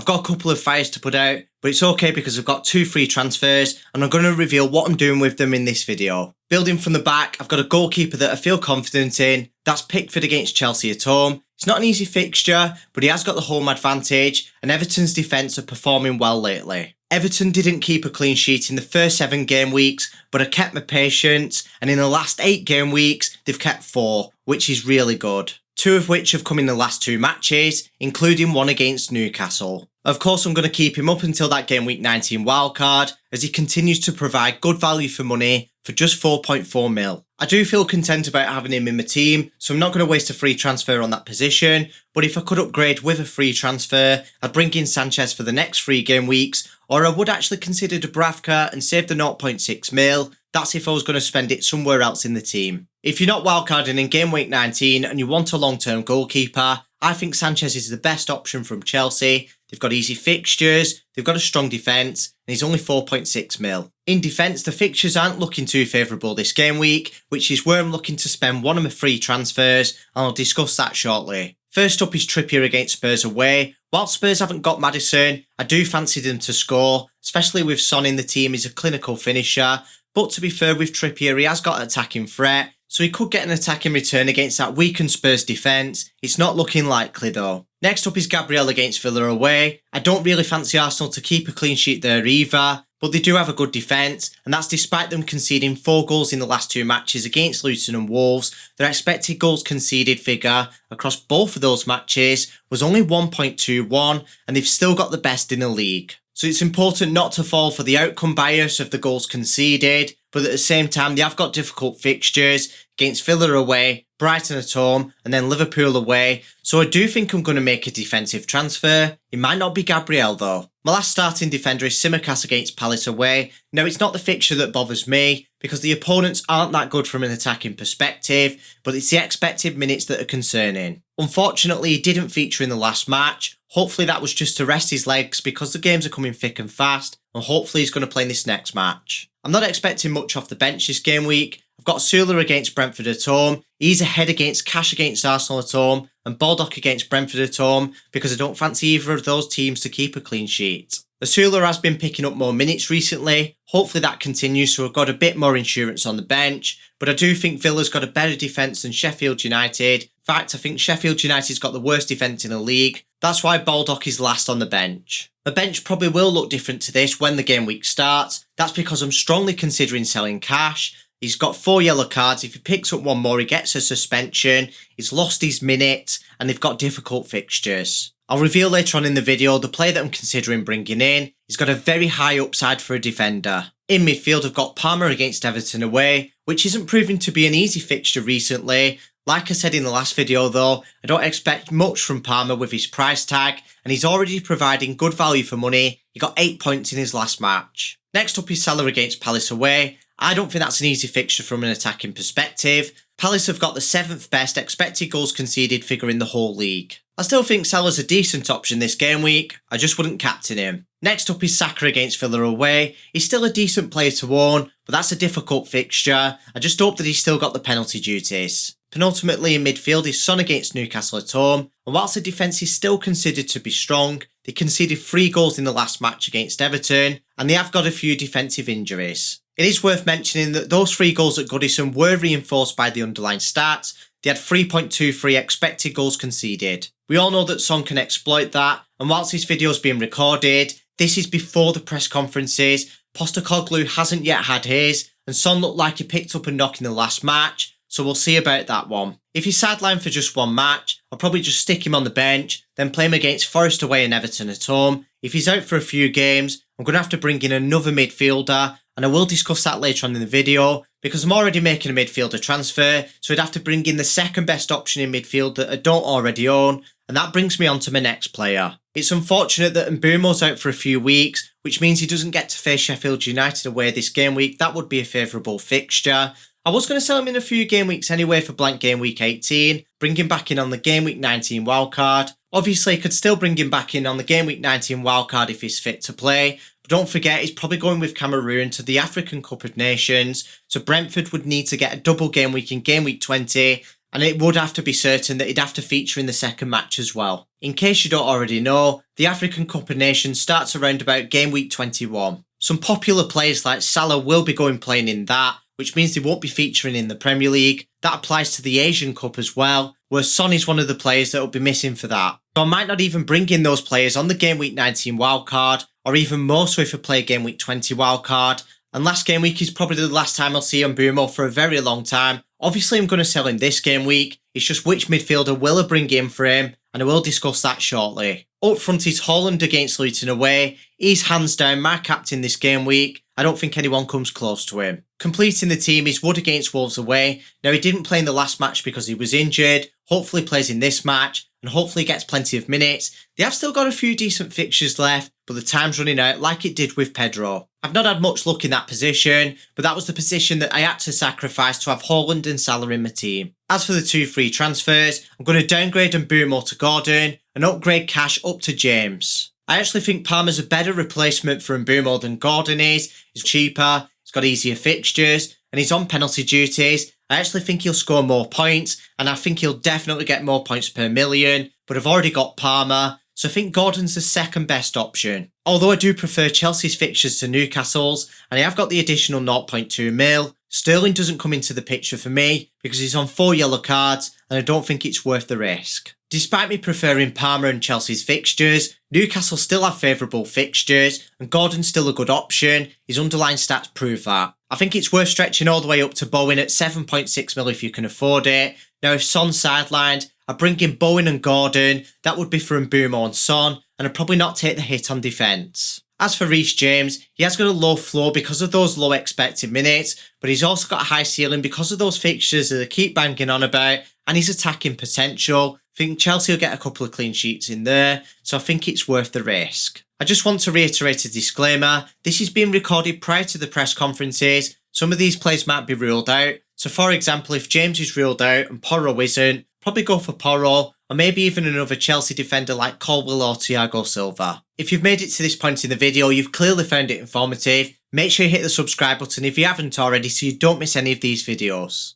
got a couple of fires to put out, but it's okay because I've got 2 free transfers and I'm going to reveal what I'm doing with them in this video. Building from the back, I've got a goalkeeper that I feel confident in. That's Pickford against Chelsea at home. It's not an easy fixture, but he has got the home advantage and Everton's defence are performing well lately. Everton didn't keep a clean sheet in the first 7 game weeks, but I kept my patience, and in the last 8 game weeks, they've kept 4, which is really good. 2 of which have come in the last 2 matches, including one against Newcastle. Of course, I'm going to keep him up until that game week 19 wildcard, as he continues to provide good value for money for just 4.4 mil. I do feel content about having him in my team, so I'm not going to waste a free transfer on that position, but if I could upgrade with a free transfer, I'd bring in Sanchez for the next 3 game weeks, or I would actually consider Dubravka and save the 0.6 mil. That's if I was going to spend it somewhere else in the team. If you're not wildcarding in game week 19 and you want a long-term goalkeeper, I think Sanchez is the best option from Chelsea. They've got easy fixtures, they've got a strong defence, and he's only 4.6 mil. In defence, the fixtures aren't looking too favourable this game week, which is where I'm looking to spend one of my free transfers, and I'll discuss that shortly. First up is Trippier against Spurs away. While Spurs haven't got Maddison, I do fancy them to score, especially with Son in the team. He's a clinical finisher, but to be fair with Trippier, he has got an attacking threat, so he could get an attacking return against that weakened Spurs defence. It's not looking likely though. Next up is Gabriel against Villa away. I don't really fancy Arsenal to keep a clean sheet there either, but they do have a good defence, and that's despite them conceding 4 goals in the last 2 matches against Luton and Wolves. Their expected goals conceded figure across both of those matches was only 1.21, and they've still got the best in the league. So it's important not to fall for the outcome bias of the goals conceded, but at the same time they have got difficult fixtures against Villa away, Brighton at home, and then Liverpool away. So I do think I'm going to make a defensive transfer. It might not be Gabriel though. My last starting defender is Tsimikas against Palace away. Now it's not the fixture that bothers me, because the opponents aren't that good from an attacking perspective, but it's the expected minutes that are concerning. Unfortunately, he didn't feature in the last match. Hopefully that was just to rest his legs because the games are coming thick and fast, and hopefully he's going to play in this next match. I'm not expecting much off the bench this game week. I've got Sula against Brentford at home. He's ahead against Cash against Arsenal at home and Baldock against Brentford at home because I don't fancy either of those teams to keep a clean sheet. Asula has been picking up more minutes recently. Hopefully that continues, so I've got a bit more insurance on the bench. But I do think Villa's got a better defence than Sheffield United. In fact, I think Sheffield United's got the worst defence in the league. That's why Baldock is last on the bench. The bench probably will look different to this when the game week starts. That's because I'm strongly considering selling Cash. He's got 4 yellow cards. If he picks up one more, he gets a suspension. He's lost his minutes, and they've got difficult fixtures. I'll reveal later on in the video the player that I'm considering bringing in. He's got a very high upside for a defender. In midfield, I've got Palmer against Everton away, which isn't proving to be an easy fixture recently. Like I said in the last video though, I don't expect much from Palmer with his price tag, and he's already providing good value for money. He got 8 points in his last match. Next up is Salah against Palace away. I don't think that's an easy fixture from an attacking perspective. Palace have got the 7th best expected goals conceded figure in the whole league. I still think Salah's a decent option this game week, I just wouldn't captain him. Next up is Saka against Villa away. He's still a decent player to own, but that's a difficult fixture. I just hope that he's still got the penalty duties. Penultimately in midfield is Son against Newcastle at home, and whilst the defence is still considered to be strong, they conceded 3 goals in the last match against Everton, and they have got a few defensive injuries. It is worth mentioning that those 3 goals at Goodison were reinforced by the underlying stats. They had 3.23 expected goals conceded. We all know that Son can exploit that, and whilst this video is being recorded, this is before the press conferences. Postecoglou hasn't yet had his, and Son looked like he picked up a knock in the last match, so we'll see about that one. If he's sidelined for just 1 match, I'll probably just stick him on the bench, then play him against Forest away and Everton at home. If he's out for a few games, I'm going to have to bring in another midfielder, and I will discuss that later on in the video, because I'm already making a midfielder transfer, so I'd have to bring in the second best option in midfield that I don't already own, and that brings me on to my next player. It's unfortunate that Mbeumo's out for a few weeks, which means he doesn't get to face Sheffield United away this game week. That would be a favourable fixture. I was going to sell him in a few game weeks anyway for blank game week 18, bring him back in on the game week 19 wildcard. Obviously, I could still bring him back in on the game week 19 wildcard if he's fit to play, but don't forget he's probably going with Cameroon to the African Cup of Nations, so Brentford would need to get a double game week in game week 20, and it would have to be certain that he'd have to feature in the second match as well. In case you don't already know, the African Cup of Nations starts around about game week 21. Some popular players like Salah will be going playing in that, which means they won't be featuring in the Premier League. That applies to the Asian Cup as well, where Son is one of the players that will be missing for that. So I might not even bring in those players on the game week 19 wildcard, or even more so if I play game week 20 wildcard. And last game week is probably the last time I'll see Mbeumo for a very long time. Obviously I'm going to sell him this game week, it's just which midfielder will I bring in for him, and I will discuss that shortly. Up front is Haaland against Luton away. He's hands down my captain this game week. I don't think anyone comes close to him. Completing the team is Wood against Wolves away. Now he didn't play in the last match because he was injured. Hopefully plays in this match and hopefully gets plenty of minutes. They have still got a few decent fixtures left, but the time's running out like it did with Pedro. I've not had much luck in that position, but that was the position that I had to sacrifice to have Haaland and Salah in my team. As for the 2 free transfers, I'm going to downgrade Mbeumo to Gordon and upgrade Cash up to James. I actually think Palmer's a better replacement for Mbeumo than Gordon is. He's cheaper, he's got easier fixtures, and he's on penalty duties. I actually think he'll score more points, and I think he'll definitely get more points per million, but I've already got Palmer, so I think Gordon's the second best option. Although I do prefer Chelsea's fixtures to Newcastle's, and I have got the additional 0.2 mil, Sterling doesn't come into the picture for me because he's on 4 yellow cards, and I don't think it's worth the risk. Despite me preferring Palmer and Chelsea's fixtures, Newcastle still have favourable fixtures, and Gordon's still a good option. His underlying stats prove that. I think it's worth stretching all the way up to Bowen at 7.6 mil if you can afford it. Now if Son's sidelined, I'd bring in Bowen and Gordon. That would be for Mbeumo and Son, and I'd probably not take the hit on defence. As for Reece James, he has got a low floor because of those low expected minutes, but he's also got a high ceiling because of those fixtures that they keep banging on about, and his attacking potential. I think Chelsea will get a couple of clean sheets in there, so I think it's worth the risk. I just want to reiterate a disclaimer, this is being recorded prior to the press conferences. Some of these players might be ruled out, so for example if James is ruled out and Porro isn't, probably go for Porro, or maybe even another Chelsea defender like Colwill or Thiago Silva. If you've made it to this point in the video, you've clearly found it informative. Make sure you hit the subscribe button if you haven't already so you don't miss any of these videos.